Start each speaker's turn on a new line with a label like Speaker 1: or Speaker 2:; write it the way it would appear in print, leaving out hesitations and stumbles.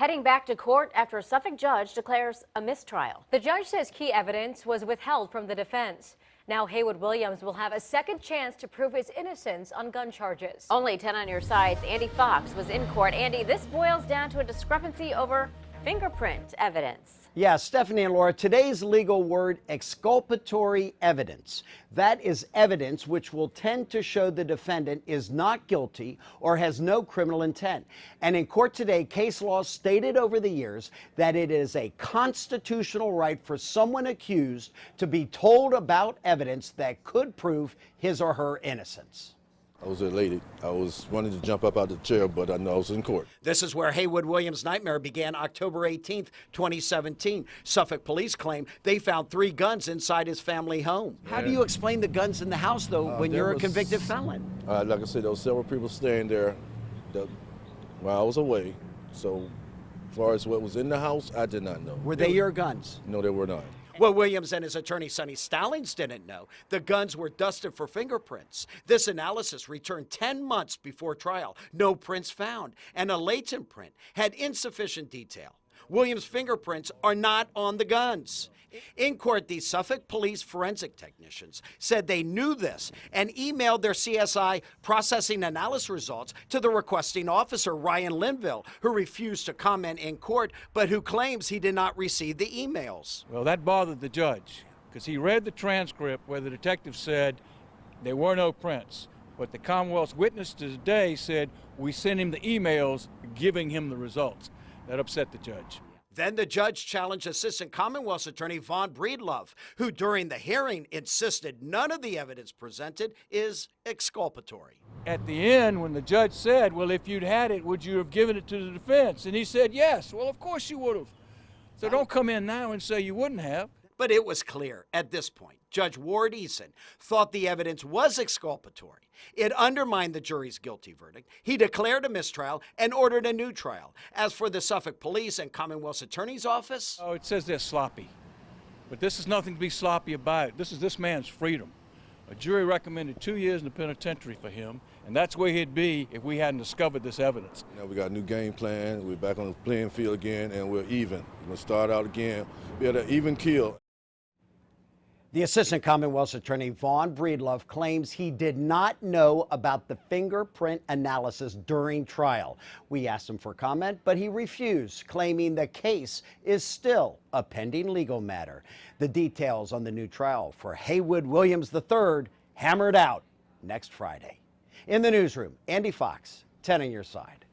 Speaker 1: Heading back to court after a Suffolk judge declares a mistrial.
Speaker 2: The judge says key evidence was withheld from the defense. Now Haywood Williams will have a second chance to prove his innocence on gun charges.
Speaker 1: Only 10 on your sides. Andy Fox was in court. Andy, this boils down to a discrepancy over fingerprint evidence.
Speaker 3: Yeah, Stephanie and Laura, today's legal word, exculpatory evidence. That is evidence which will tend to show the defendant is not guilty or has no criminal intent. And in court today, case law stated over the years that it is a constitutional right for someone accused to be told about evidence that could prove his or her innocence.
Speaker 4: I was elated. I was wanting to jump up out the chair, but I know I was in court.
Speaker 3: This is where Haywood Williams' nightmare began October 18th, 2017. Suffolk police claim they found 3 guns inside his family home. How do you explain the guns in the house, though, when you're a convicted felon?
Speaker 4: Like I said, there were several people staying there while I was away. So as far as what was in the house, I did not know.
Speaker 3: Were they your guns?
Speaker 4: No, they were not.
Speaker 3: Well, Williams and his attorney, Sonny Stallings, didn't know. The guns were dusted for fingerprints. This analysis returned 10 months before trial. No prints found, and a latent print had insufficient detail. Williams' fingerprints are not on the guns. In court, the Suffolk police forensic technicians said they knew this and emailed their CSI processing analysis results to the requesting officer, Ryan Linville, who refused to comment in court, but who claims he did not receive the emails.
Speaker 5: Well, that bothered the judge because he read the transcript where the detective said there were no prints. But the Commonwealth's witness today said we sent him the emails giving him the results. That upset the judge.
Speaker 3: Then the judge challenged Assistant Commonwealth's Attorney Vaughn Breedlove, who during the hearing insisted none of the evidence presented is exculpatory.
Speaker 5: At the end, when the judge said, well, if you'd had it, would you have given it to the defense? And he said, yes. Well, of course you would have. So don't come in now and say you wouldn't have.
Speaker 3: But it was clear at this point, Judge Ward Eason thought the evidence was exculpatory. It undermined the jury's guilty verdict. He declared a mistrial and ordered a new trial. As for the Suffolk Police and Commonwealth's Attorney's Office...
Speaker 5: Oh, it says they're sloppy. But this is nothing to be sloppy about. This is this man's freedom. A jury recommended 2 years in the penitentiary for him, and that's where he'd be if we hadn't discovered this evidence.
Speaker 4: Now we got a new game plan. We're back on the playing field again, and we're even. We're going to start out again. We had an even kill.
Speaker 3: The Assistant Commonwealth's Attorney Vaughn Breedlove claims he did not know about the fingerprint analysis during trial. We asked him for comment, but he refused, claiming the case is still a pending legal matter. The details on the new trial for Haywood Williams III hammered out next Friday. In the newsroom, Andy Fox, 10 on your side.